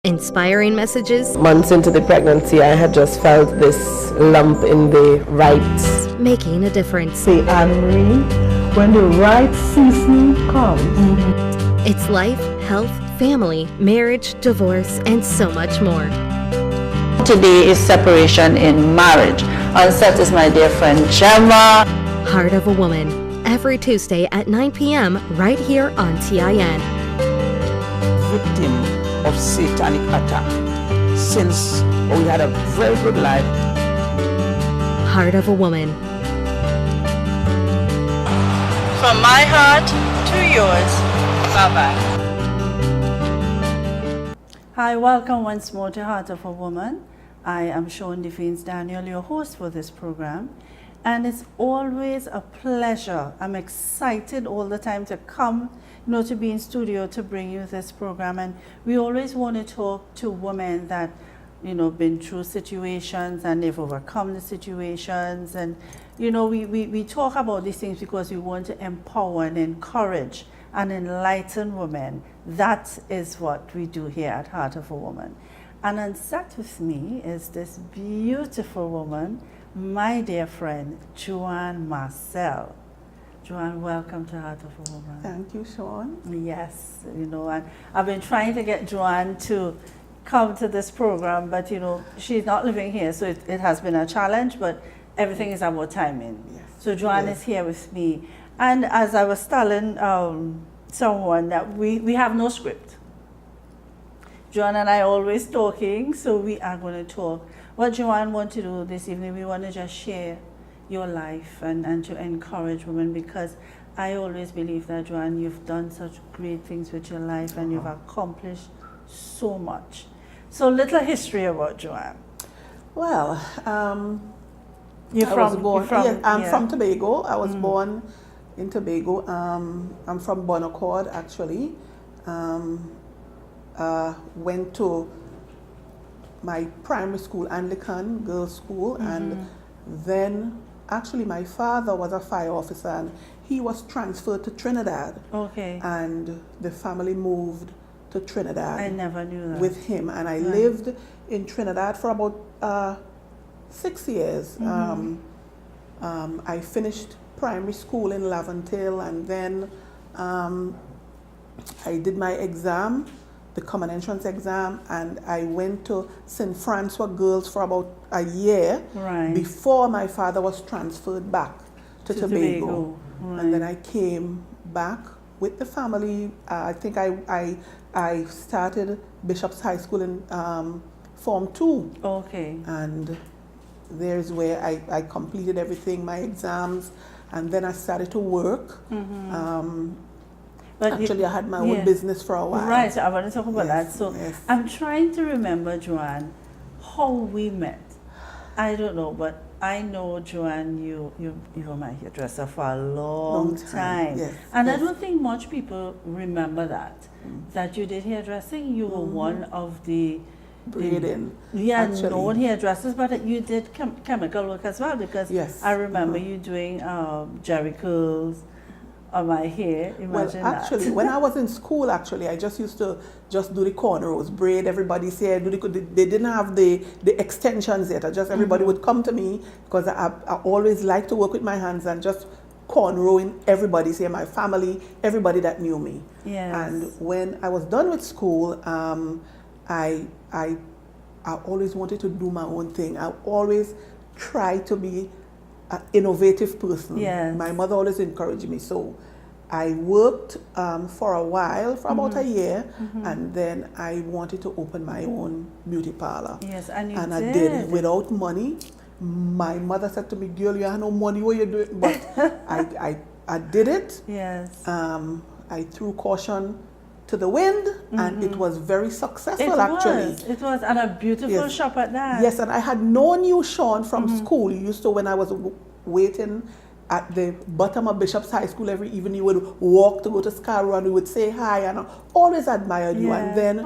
Inspiring messages. Months into the pregnancy, I had just felt this lump in the right. Making a difference. Say Anne-Marie, when the right season comes. It's life, health, family, marriage, divorce, and so much more. Today is separation in marriage. On set is my dear friend Gemma. Heart of a Woman, every Tuesday at 9 p.m. right here on TIN. Victim of satanic attack since we had a very good life. Heart of a Woman. From my heart to yours. Bye-bye. Hi, welcome once more to Heart of a Woman. I am Shorn DesVignes-Daniels, your host for this program. And it's always a pleasure. I'm excited all the time to come, to be in studio to bring you this program. And we always want to talk to women that, been through situations and they've overcome the situations. And, we talk about these things because we want to empower and encourage and enlighten women. That is what we do here at Heart of a Woman. And on set with me is this beautiful woman, my dear friend, Joanne Marcel. Joanne, welcome to Heart of a Woman. Thank you, Sean. Yes, and I've been trying to get Joanne to come to this program, but she's not living here, so it has been a challenge, but everything is about timing. Yes. So Joanne is here with me. And as I was telling someone that we have no script. Joanne and I are always talking, so we are going to talk. What Joanne wants to do this evening, we want to just share your life and to encourage women, because I always believe that, Joanne, you've done such great things with your life and you've accomplished so much. So little history about Joanne. Well, I'm from Tobago. I was born in Tobago. I'm from Bonaccord, actually. Went to my primary school, Anglican girls' school, and then actually my father was a fire officer and he was transferred to Trinidad. Okay. And the family moved to Trinidad. I never knew that. With him, and I lived in Trinidad for about 6 years. I finished primary school in Laventille, and then I did my exam, the common entrance exam, and I went to St. Francois Girls for about a year before my father was transferred back to Tobago. Right. And then I came back with the family. I think I started Bishop's High School in Form 2. Okay. And there's where I completed everything, my exams, and then I started to work. But actually, I had my own business for a while. Right, so I want to talk about that. So I'm trying to remember, Joanne, how we met. I don't know, but I know, Joanne, you were my hairdresser for a long time. Yes. And I don't think much people remember that you did hairdressing. You were one of the braiding. Known hairdressers, but you did chemical work as well, because I remember you doing jerry curls on my hair. Imagine well, actually, when I was in school, I just used to do the cornrows, braid everybody's hair. They didn't have the extensions yet. Everybody would come to me because I always liked to work with my hands and just cornrowing everybody's hair, my family, everybody that knew me. Yes. And when I was done with school, I always wanted to do my own thing. I always tried to be an innovative person. Yes. My mother always encouraged me. So I worked for a while, for about a year, and then I wanted to open my own beauty parlor. Yes, and I did it without money. My mother said to me, "Girl, you have no money, what you doing?" But I did it. Yes. I threw caution to the wind, and it was very successful. It was, and a beautiful shop at that. Yes, and I had known you, Sean, from school. You used to, when I was waiting at the bottom of Bishop's High School every evening. You would walk to go to Scarborough and we would say hi, and I always admired you. Yeah. And then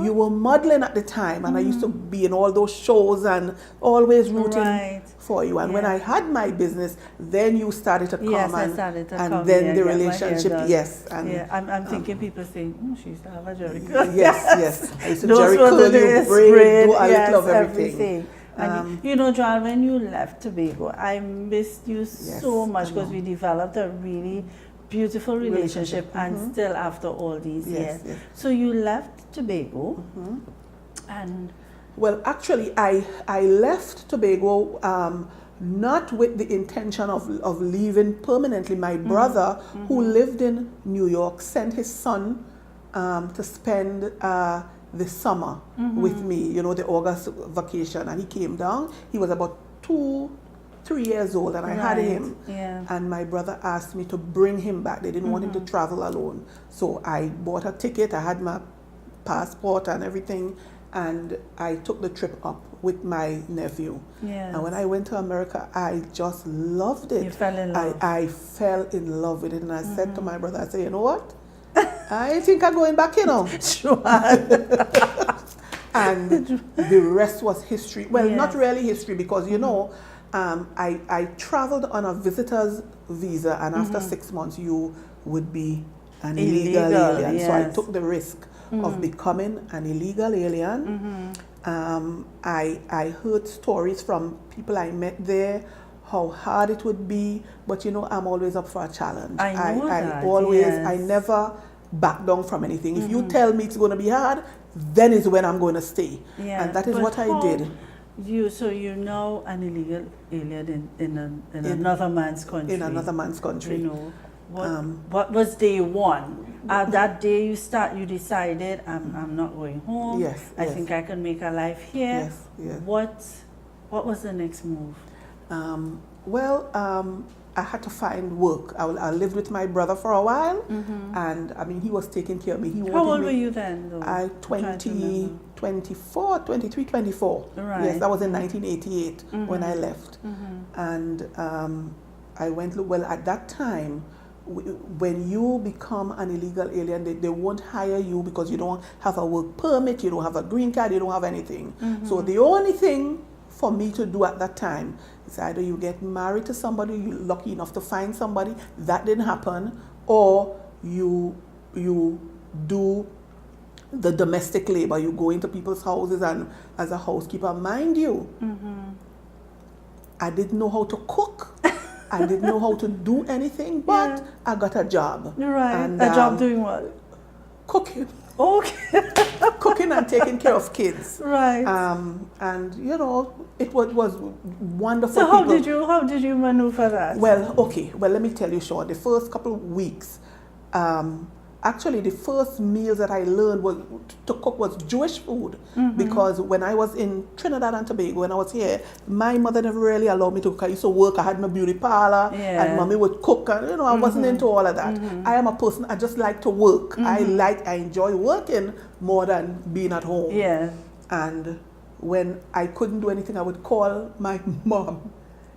you were modeling at the time, and I used to be in all those shows and always rooting for you. And when I had my business, then you started to come, I started to come. and then the relationship, and I'm thinking people saying, she used to have a Jerry yes. I used to Those Jerry were curl the you, days, braid, do a yes, little of everything. And you know, Joanne, when you left Tobago, I missed you so much because we developed a really beautiful relationship and still after all these years. Yes. So you left Tobago and... Well, actually, I left Tobago not with the intention of leaving permanently. My brother, who lived in New York, sent his son to spend the summer with me, you know, the August vacation, and he came down. He was about 2-3 years old, and I had him. And my brother asked me to bring him back. They didn't want him to travel alone. So I bought a ticket, I had my passport and everything, and I took the trip up with my nephew. And when I went to America, I just loved it. You fell in love. I fell in love with it, and I said to my brother, I said, you know what? I think I'm going back, you know. Sure. And the rest was history. Well, not really history, because, you know, I traveled on a visitor's visa, and after 6 months, you would be an illegal alien. So I took the risk of becoming an illegal alien. I heard stories from people I met there, how hard it would be, but you know, I'm always up for a challenge. I know that, I never back down from anything. If you tell me it's going to be hard, then is when I'm going to stay. And that is what I did. So you're now an illegal alien in another man's country. In another man's country. You know, what was day one? That day you decided, I'm not going home. I think I can make a life here. What was the next move? I had to find work. I lived with my brother for a while, and I mean, he was taking care of me. How old were you then, though? 23, 24. Yes, that was in 1988 when I left. And I went, well, at that time, when you become an illegal alien, they won't hire you because you don't have a work permit, you don't have a green card, you don't have anything. So the only thing for me to do at that time is either you get married to somebody, you're lucky enough to find somebody, that didn't happen, or you do the domestic labor, you go into people's houses and as a housekeeper. Mind you, I didn't know how to cook. I didn't know how to do anything, but I got a job. And, a job doing what? Cooking. Okay. Cooking and taking care of kids. And you know, it was wonderful. So how did you maneuver that? Well, okay. Well, let me tell you, Sean. The first couple of weeks, actually, the first meals that I learned to cook was Jewish food, because when I was in Trinidad and Tobago, when I was here, my mother never really allowed me to cook. I used to work. I had my beauty parlor, and mommy would cook. And, you know, I wasn't into all of that. I am a person. I just like to work. I enjoy working more than being at home. And when I couldn't do anything, I would call my mom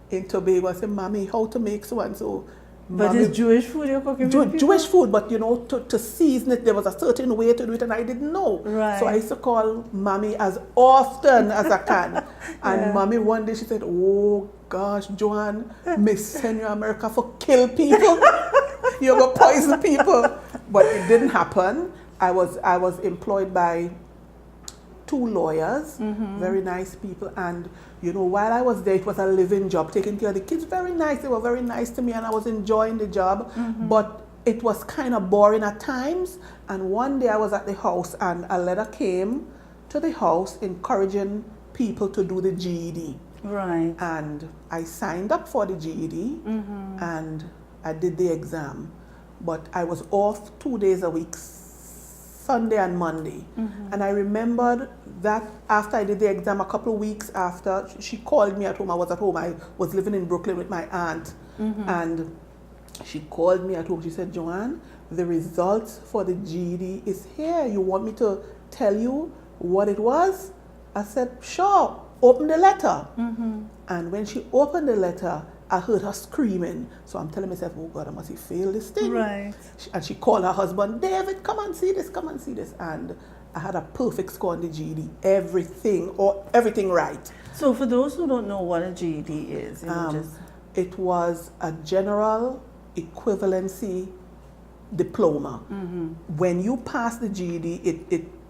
in Tobago and say, "Mommy, how to make so and so." But it's Jewish food you're cooking with Jewish food, but you know, to season it, there was a certain way to do it, and I didn't know. So I used to call Mommy as often as I can. And Mommy one day, she said, "Oh gosh, Joanne, me send you to America for kill people. You're going to poison people." But it didn't happen. I was employed by 2 lawyers, very nice people, and you know, while I was there, it was a living job, taking care of the kids. Very nice. They were very nice to me, and I was enjoying the job. But it was kind of boring at times. And one day I was at the house, and a letter came to the house encouraging people to do the GED. And I signed up for the GED, and I did the exam. But I was off 2 days a week, Sunday and Monday. And I remembered that after I did the exam, a couple of weeks after, she called me at home. I was at home. I was living in Brooklyn with my aunt. And she called me at home. She said, "Joanne, the results for the GED is here. You want me to tell you what it was?" I said, "Sure, open the letter." And when she opened the letter, I heard her screaming. So I'm telling myself, oh God, I must have failed this thing. Right. And she called her husband, David, come and see this, come and see this. And I had a perfect score on the GED, everything right. So for those who don't know what a GED is, it was a general equivalency diploma. When you pass the GED,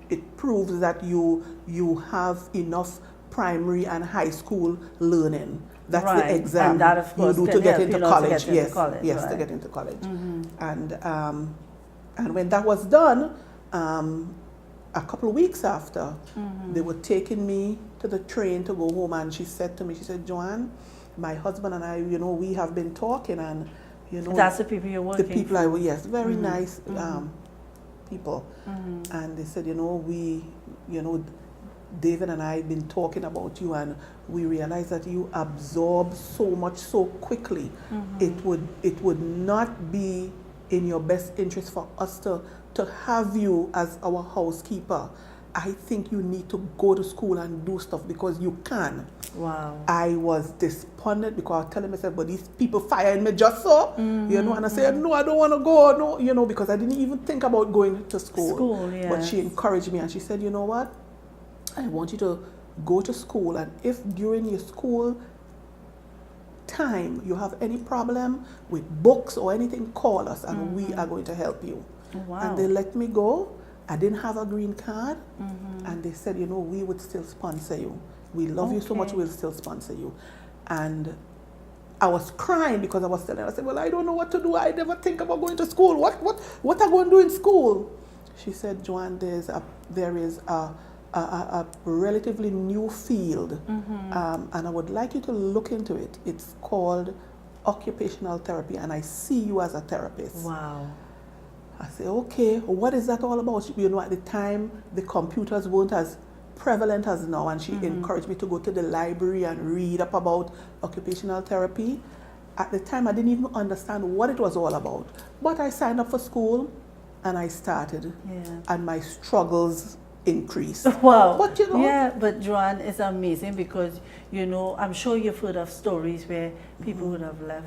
it proves that you have enough primary and high school learning. That's the exam and that, of course, you do to get into college. To get into college. And when that was done, a couple of weeks after, they were taking me to the train to go home, and she said to me, Joanne, my husband and I, we have been talking, and that's the people you're working the people yes, very nice people. And they said, David and I have been talking about you, and we realize that you absorb so much so quickly. It would not be in your best interest for us to have you as our housekeeper. I think you need to go to school and do stuff because you can. Wow. I was despondent because I was telling myself, but these people firing me just so, and I said, no, I don't want to go, no, because I didn't even think about going to school. But she encouraged me, and she said, you know what? I want you to go to school, and if during your school time you have any problem with books or anything, call us, and we are going to help you. Wow. And they let me go. I didn't have a green card, and they said, we would still sponsor you. We love you so much, we'll still sponsor you. And I was crying because I was telling her, I said, well, I don't know what to do. I never think about going to school. What am I going to do in school? She said, Joanne, there is a relatively new field, and I would like you to look into it. It's called occupational therapy, and I see you as a therapist. Wow. I said, okay, what is that all about? At the time, the computers weren't as prevalent as now, and she encouraged me to go to the library and read up about occupational therapy. At the time, I didn't even understand what it was all about. But I signed up for school, and I started, and my struggles increased. Wow. But Yeah, but Joanne, it's amazing because, I'm sure you've heard of stories where people would have left,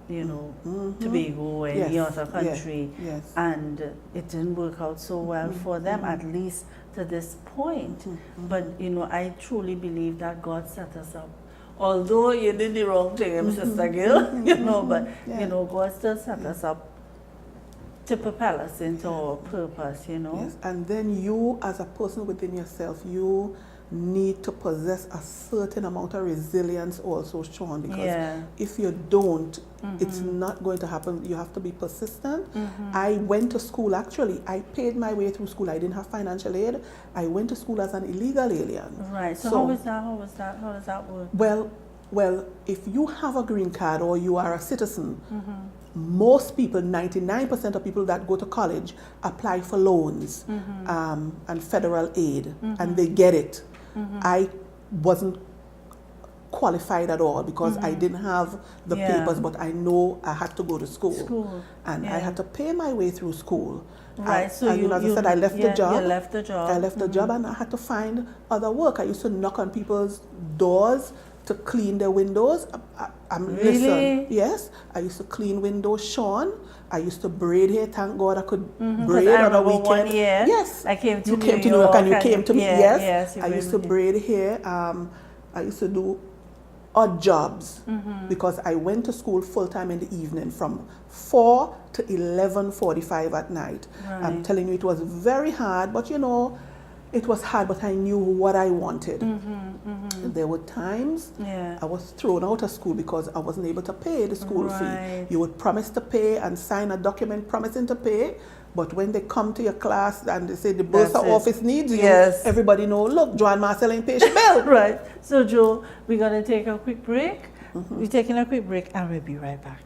Tobago or any other country, and it didn't work out so well for them, at least to this point. But, I truly believe that God set us up. Although you did the wrong thing, Sister Gil, but, God still set us up to propel us into our purpose, Yes, and then you, as a person within yourself, you need to possess a certain amount of resilience also, Shorn, because if you don't, it's not going to happen. You have to be persistent. I went to school, actually. I paid my way through school. I didn't have financial aid. I went to school as an illegal alien. Right. So how was that? How does that work? Well, if you have a green card or you are a citizen, most people, 99% of people that go to college apply for loans and federal aid, and they get it. I wasn't qualified at all because I didn't have the papers, but I know I had to go to school. And I had to pay my way through school. Right, as I said, I left the job. You left the job. I left the job, and I had to find other work. I used to knock on people's doors to clean their windows. Really? Listen, yes, I used to clean windows, Shorn. I used to braid hair. Thank God I could braid on a weekend. 1 year, yes, I came to you came to New York and you came to me. Yes, I used to braid hair. I used to do odd jobs because I went to school full time in the evening from 4 to 11:45 at night. Right. I'm telling you, it was very hard, but it was hard, but I knew what I wanted. There were times I was thrown out of school because I wasn't able to pay the school fee. You would promise to pay and sign a document promising to pay, but when they come to your class and they say the bursar office needs you, everybody know, look, Joanne Marcel ain't paid your bill. Right. So, Joe, we're going to take a quick break. We're taking a quick break and we'll be right back.